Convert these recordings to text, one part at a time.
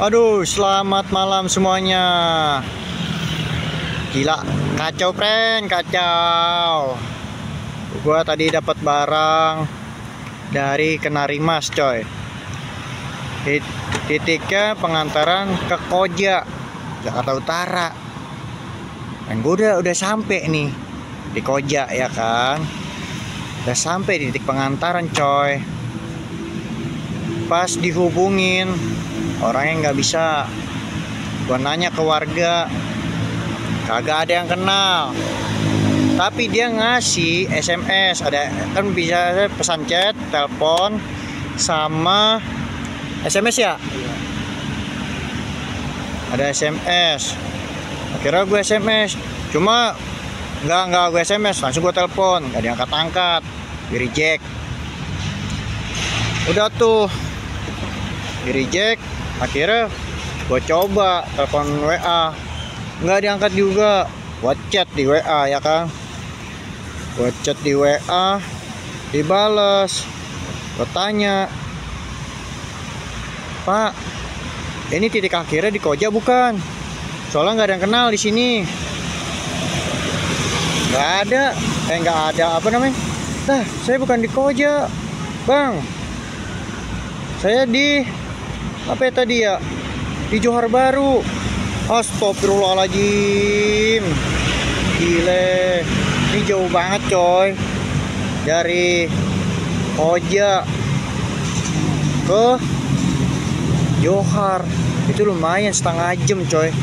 Aduh, selamat malam semuanya. Gila, kacau pren, kacau. Gua tadi dapat barang dari Kenari Mas, coy. Titiknya pengantaran ke Koja, Jakarta Utara. Dan gue udah sampai nih di Koja, ya kan. Udah sampai di titik pengantaran, coy. Pas dihubungin orangnya nggak bisa. Gua nanya ke warga, kagak ada yang kenal. Tapi dia ngasih SMS, ada kan bisa pesan chat, telepon, sama SMS ya. Ada SMS. Akhirnya gue SMS, cuma nggak gue SMS, langsung gue telepon, nggak diangkat-angkat, di reject. Udah tuh di reject. Akhirnya gue coba telepon WA, nggak diangkat juga. Gue chat di WA, ya kan. Gue chat di WA, dibales. Gue tanya, Pak, ini titik akhirnya di Koja bukan? Soalnya nggak ada yang kenal di sini. Nggak ada apa namanya? Nah, saya bukan di Koja, Bang. Saya di apa ya tadi ya? Di Johar Baru. Astagfirullahaladzim. Gile. Ini jauh banget, coy. Dari Koja ke Johar. Itu lumayan setengah jam, coy.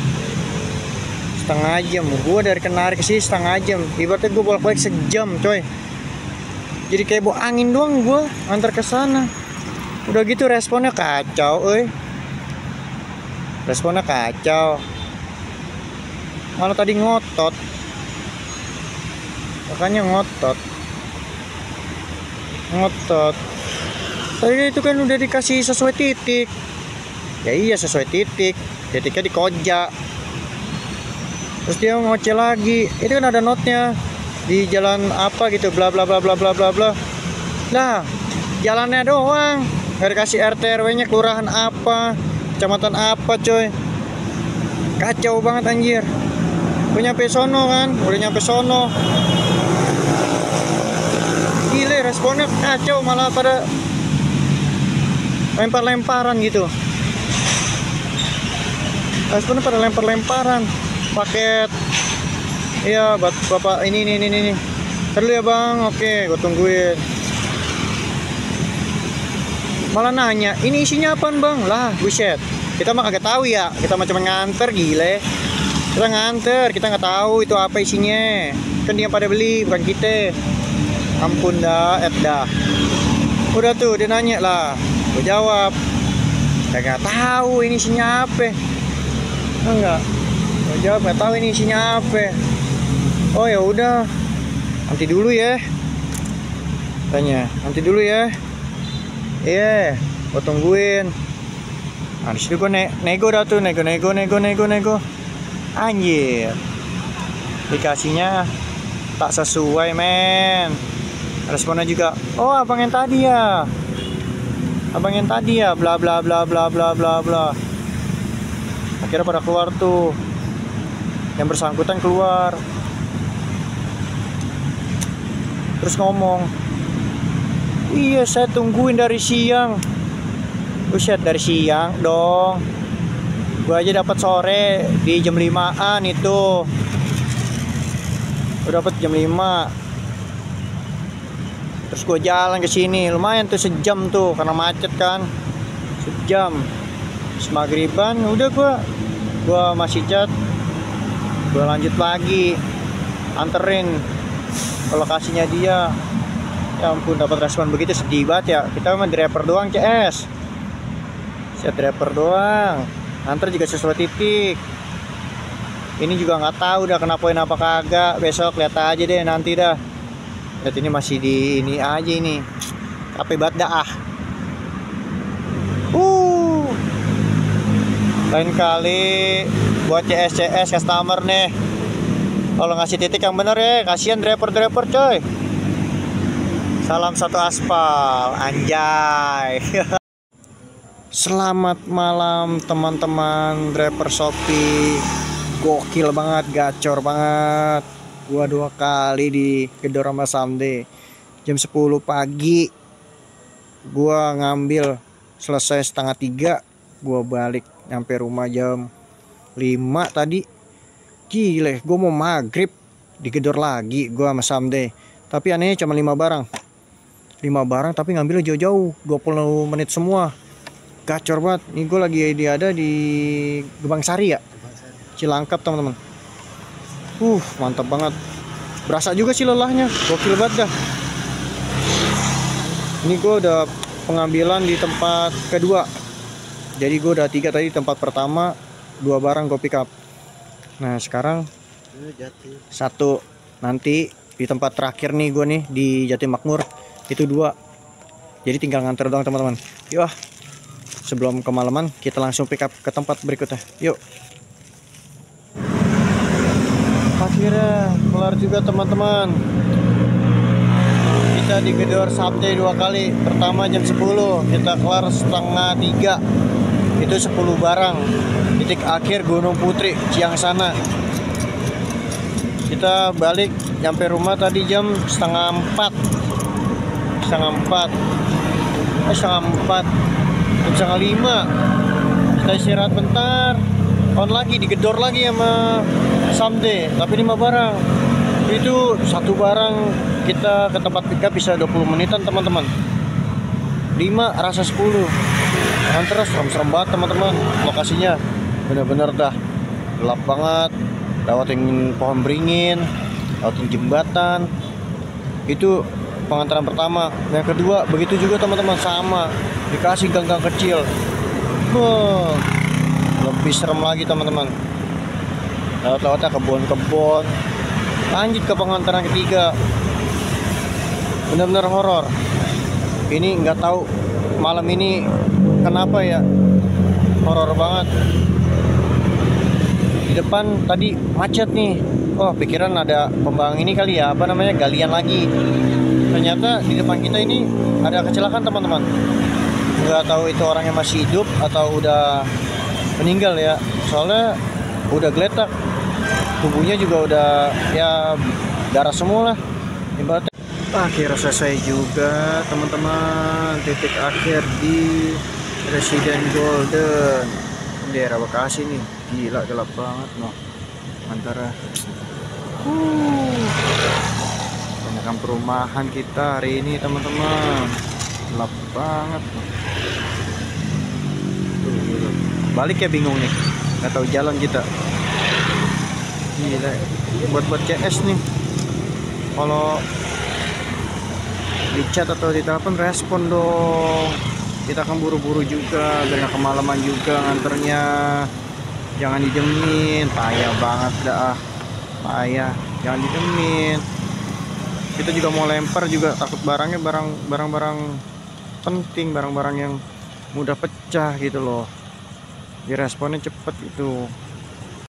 Setengah jam. Gue dari Kenari ke sini setengah jam. Ibaratnya gue bolak-balik sejam, coy. Jadi kayak bawa angin doang gue antar ke sana. Udah gitu responnya kacau, responnya kacau. Malah tadi ngotot. Makanya ngotot. Tadi itu kan udah dikasih sesuai titik. Ya iya, sesuai titik. Titiknya di Koja. Terus dia ngoceh lagi. Itu kan ada notnya di jalan apa gitu, bla bla bla bla bla bla bla. Nah, jalannya doang. Gak dikasih RT RW nya, kelurahan apa, kecamatan apa, coy. Kacau banget anjir. Udah nyampe sono kan, gile, responnya kacau, malah pada lempar-lemparan gitu. Responnya pada lempar-lemparan paket. Iya, bapak ini. Terus ya bang, oke, gue tungguin. Malah nanya, ini isinya apaan bang? Lah, buset. Kita mah kagak tahu ya. Kita mah cuma nganter, gile. Kita nganter, kita nggak tahu itu apa isinya. Kan dia pada beli, bukan kita. Ampun dah, dah. Udah tuh, dia nanya lah. Gue jawab, kagak tahu ini isinya apa. Enggak. Gue jawab, nggak tahu ini isinya apa. Oh ya udah, nanti dulu ya. Tanya, nanti dulu ya. Iya, gue tungguin. Nah disitu gue nego dah tuh, nego. Anjir, dikasihnya tak sesuai, men. Responnya juga, oh abang yang tadi ya, bla bla bla bla bla bla bla. Akhirnya pada keluar tuh, yang bersangkutan keluar, terus ngomong, iya saya tungguin dari siang. Buset, dari siang dong. Gue aja dapat sore di jam 5-an itu. Gue dapat jam 5. Terus gue jalan ke sini, lumayan tuh sejam tuh karena macet kan. Sejam. Terus maghriban udah gue masih chat. Gue lanjut lagi anterin ke lokasinya dia. Ya ampun, dapat respon begitu sedih banget ya. Kita memang driver doang, CS. Saya driver doang. Antar juga sesuai titik. Ini juga nggak tahu dah kenapa apa kagak. Besok lihat aja deh nanti dah. Lihat ini masih di ini aja ini. Capek banget dah ah. Lain kali buat CS customer nih. Kalau ngasih titik yang bener ya, kasihan driver coy. Salam satu aspal, anjay. Selamat malam teman-teman driver Shopee. Gokil banget, gacor banget. Gua 2 kali di gedor sama Samde. Jam 10 pagi gua ngambil, selesai setengah 3. Gua balik nyampe rumah jam 5 tadi. Gile, gua mau maghrib digedor lagi gua sama Samde. Tapi anehnya cuma 5 barang. 5 barang tapi ngambil jauh-jauh, 20 menit semua. Gacor banget. Ini gue lagi ada di Gebang Sari ya, Cilangkap teman-teman. Mantap banget. Berasa juga sih lelahnya, gokil banget dah. Ini gue udah pengambilan di tempat kedua. Jadi gue udah 3 tadi, tempat pertama 2 barang gue pick up. Nah sekarang 1 nanti di tempat terakhir nih gue nih di Jati Makmur itu 2. Jadi tinggal nganter doang teman-teman. Yuk sebelum kemalaman kita langsung pick up ke tempat berikutnya. Yuk. Akhirnya kelar juga teman-teman. Kita digedor Sabtu 2 kali. Pertama jam 10, kita kelar setengah 3. Itu 10 barang. Titik akhir Gunung Putri, Ciang sana. Kita balik nyampe rumah tadi jam setengah 4. Setengah 4. Setengah 5 kita istirahat bentar, on lagi digedor lagi sama Samde, tapi 5 barang. Itu 1 barang kita ke tempat pickup bisa 20 menitan teman-teman. 5 rasa 10 nganter serem-serem banget teman-teman. Lokasinya bener-bener dah gelap banget, lewatin pohon beringin, lewatin jembatan. Itu pengantaran pertama. Yang kedua begitu juga teman-teman, sama dikasih gang-gang kecil. Lebih serem lagi teman-teman. Lewat-lewatnya kebun-kebun. Lanjut ke pengantaran ketiga, benar-benar horor. Ini nggak tahu malam ini kenapa ya, horor banget. Di depan tadi macet nih. Pikiran ada pembangun ini kali ya, apa namanya, galian lagi. Ternyata di depan kita ini ada kecelakaan teman-teman. Nggak tahu itu orangnya masih hidup atau udah meninggal ya, soalnya udah geletak, tubuhnya juga udah ya darah semua lah ibaratnya. Akhirnya selesai juga teman-teman, titik akhir di Resident Golden daerah Bekasi nih. Gila gelap banget loh antara banyak perumahan kita hari ini teman-teman, gelap banget. Balik ya bingung nih, nggak tahu jalan kita. Gila, buat CS nih, kalau di chat atau di telepon respon dong. Kita akan buru-buru juga biar nggak kemalaman juga nganternya. Jangan didemin, payah banget dah, payah. Jangan didemin. Kita juga mau lempar juga, takut barangnya barang-barang penting, barang-barang yang mudah pecah gitu loh. Diresponnya cepet gitu.